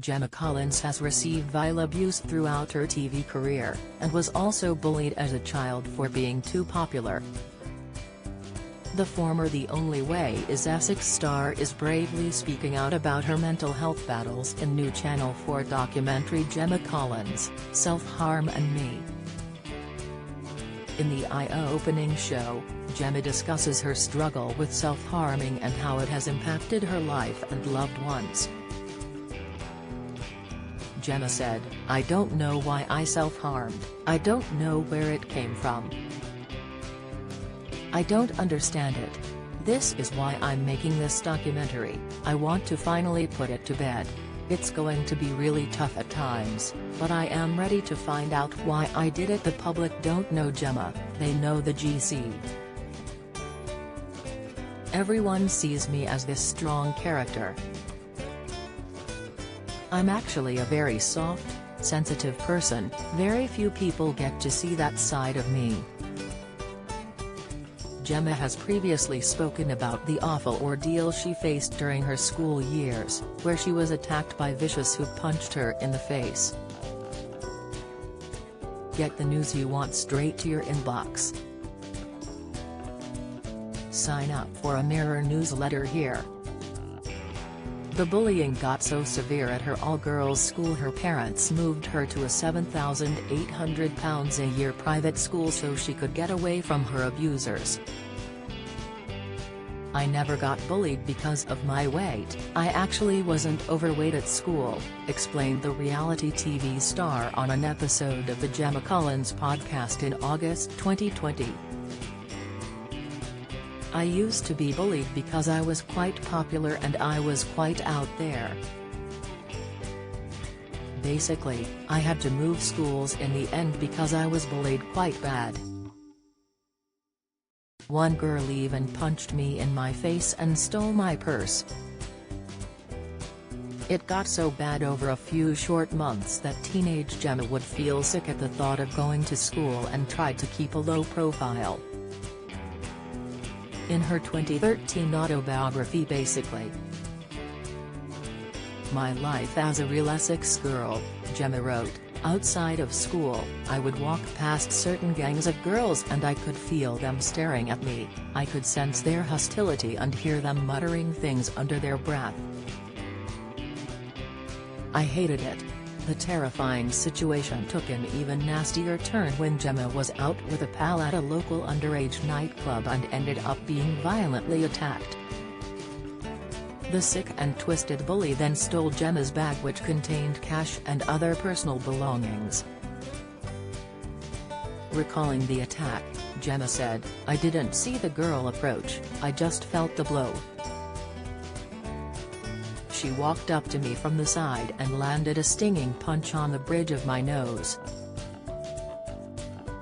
Gemma Collins has received vile abuse throughout her TV career, and was also bullied as a child for being too popular. The former The Only Way is Essex star is bravely speaking out about her mental health battles in new Channel 4 documentary Gemma Collins, Self-Harm and Me. In the eye-opening show, Gemma discusses her struggle with self-harming and how it has impacted her life and loved ones. Gemma said, "I don't know why I self-harmed, I don't know where it came from. I don't understand it. This is why I'm making this documentary. I want to finally put it to bed. It's going to be really tough at times, but I am ready to find out why I did it. The public don't know Gemma, they know the GC. Everyone sees me as this strong character. I'm actually a very soft, sensitive person, very few people get to see that side of me." Gemma has previously spoken about the awful ordeal she faced during her school years, where she was attacked by vicious who punched her in the face. Get the news you want straight to your inbox. Sign up for a Mirror newsletter here. The bullying got so severe at her all-girls school her parents moved her to a £7,800 a year private school so she could get away from her abusers. "I never got bullied because of my weight, I actually wasn't overweight at school," explained the reality TV star on an episode of the Gemma Collins podcast in August 2020. "I used to be bullied because I was quite popular and I was quite out there. Basically, I had to move schools in the end because I was bullied quite bad. One girl even punched me in my face and stole my purse. It got so bad over a few short months that teenage Gemma would feel sick at the thought of going to school and tried to keep a low profile." In her 2013 autobiography Basically My Life as a Real Essex Girl, Gemma wrote, "Outside of school, I would walk past certain gangs of girls and I could feel them staring at me, I could sense their hostility and hear them muttering things under their breath. I hated it." The terrifying situation took an even nastier turn when Gemma was out with a pal at a local underage nightclub and ended up being violently attacked. The sick and twisted bully then stole Gemma's bag which contained cash and other personal belongings. Recalling the attack, Gemma said, "I didn't see the girl approach, I just felt the blow. She walked up to me from the side and landed a stinging punch on the bridge of my nose.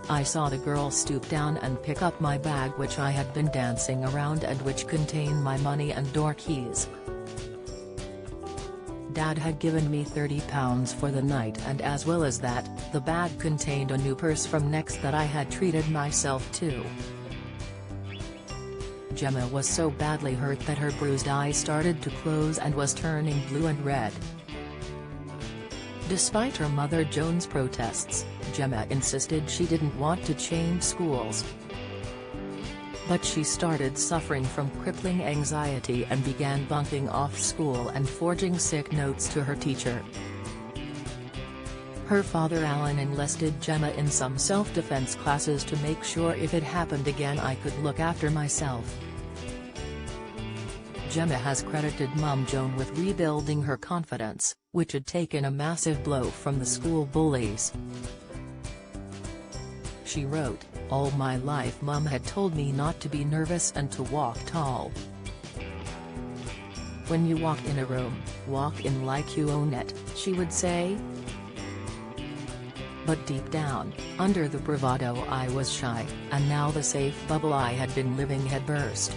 I saw the girl stoop down and pick up my bag which I had been dancing around and which contained my money and door keys. Dad had given me £30 for the night and as well as that, the bag contained a new purse from Next that I had treated myself to." Gemma was so badly hurt that her bruised eye started to close and was turning blue and red. Despite her mother Joan's protests, Gemma insisted she didn't want to change schools. But she started suffering from crippling anxiety and began bunking off school and forging sick notes to her teacher. Her father Alan enlisted Gemma in some self-defense classes to make sure if it happened again I could look after myself. Gemma has credited mum Joan with rebuilding her confidence, which had taken a massive blow from the school bullies. She wrote, "All my life mum had told me not to be nervous and to walk tall. When you walk in a room, walk in like you own it," she would say. But deep down, under the bravado I was shy, and now the safe bubble I had been living had burst.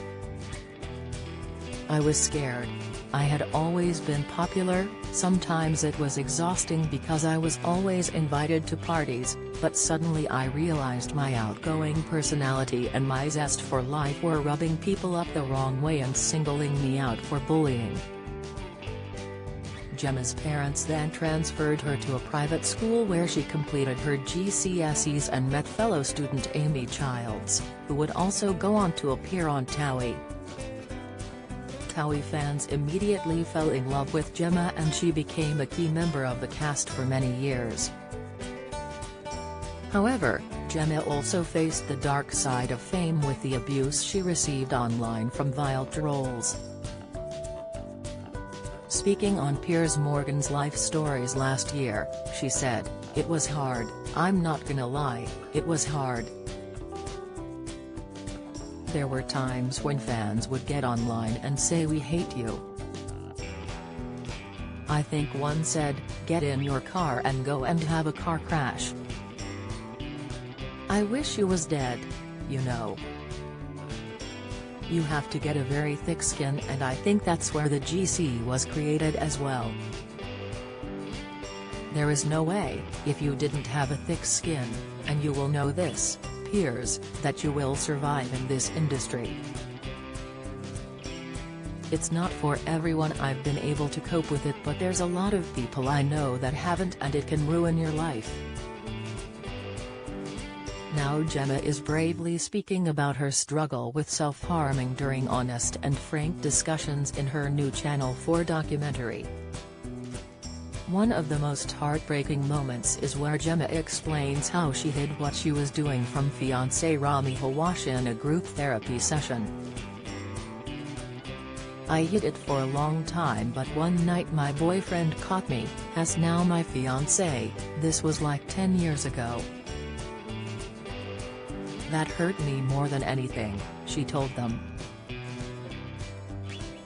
I was scared. I had always been popular, sometimes it was exhausting because I was always invited to parties, but suddenly I realized my outgoing personality and my zest for life were rubbing people up the wrong way and singling me out for bullying." Gemma's parents then transferred her to a private school where she completed her GCSEs and met fellow student Amy Childs, who would also go on to appear on Towie. Towie fans immediately fell in love with Gemma and she became a key member of the cast for many years. However, Gemma also faced the dark side of fame with the abuse she received online from vile trolls. Speaking on Piers Morgan's Life Stories last year, she said, "It was hard, I'm not gonna lie, it was hard. There were times when fans would get online and say we hate you. I think one said, get in your car and go and have a car crash. I wish you was dead, you know. You have to get a very thick skin and I think that's where the GC was created as well. There is no way, if you didn't have a thick skin, and you will know this, Piers, that you will survive in this industry. It's not for everyone. I've been able to cope with it, but there's a lot of people I know that haven't and it can ruin your life." Now Gemma is bravely speaking about her struggle with self-harming during honest and frank discussions in her new Channel 4 documentary. One of the most heartbreaking moments is where Gemma explains how she hid what she was doing from fiancé Rami Hawash in a group therapy session. "I hid it for a long time, but one night my boyfriend caught me, as now my fiancé. This was like 10 years ago. That hurt me more than anything," she told them.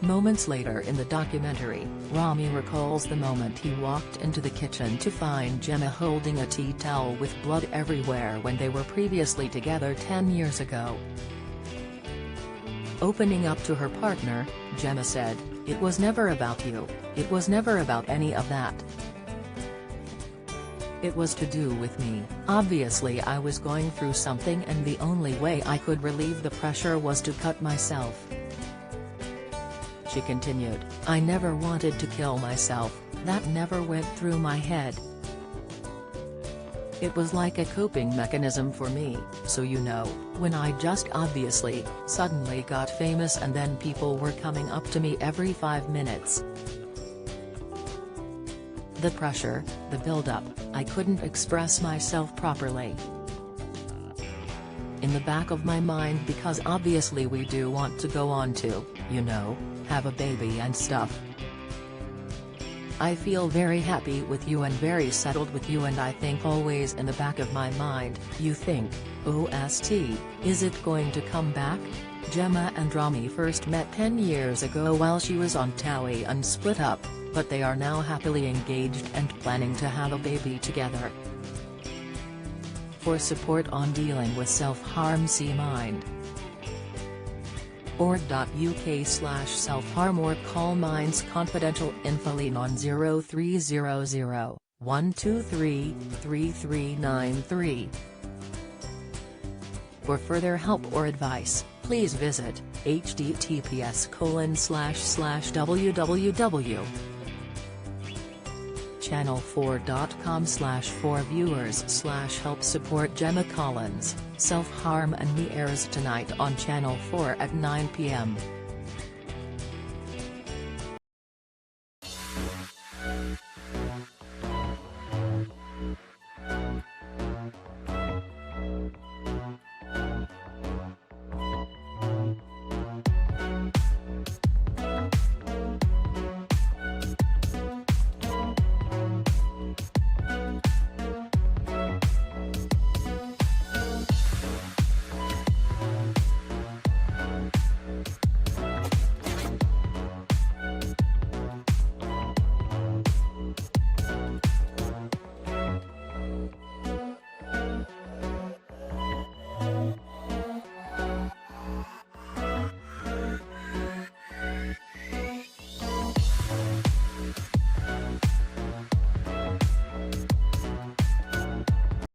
Moments later in the documentary, Rami recalls the moment he walked into the kitchen to find Gemma holding a tea towel with blood everywhere when they were previously together 10 years ago. Opening up to her partner, Gemma said, "It was never about you, it was never about any of that. It was to do with me. Obviously I was going through something and the only way I could relieve the pressure was to cut myself." She continued, "I never wanted to kill myself, that never went through my head. It was like a coping mechanism for me, so you know, when I just obviously, suddenly got famous and then people were coming up to me every 5 minutes. The pressure, the build-up, I couldn't express myself properly. In the back of my mind, because obviously we do want to go on to, you know, have a baby and stuff. I feel very happy with you and very settled with you, and I think always in the back of my mind, you think, OST, is it going to come back?" Gemma and Rami first met 10 years ago while she was on Towie and split up, but they are now happily engaged and planning to have a baby together. For support on dealing with self-harm, see mind.org.uk/self-harm or call Minds Confidential Infoline on 0300 123 3393. For further help or advice, please visit https://www. channel4.com/4viewers/help support Gemma Collins. Self-Harm and Me airs tonight on Channel 4 at 9 p.m.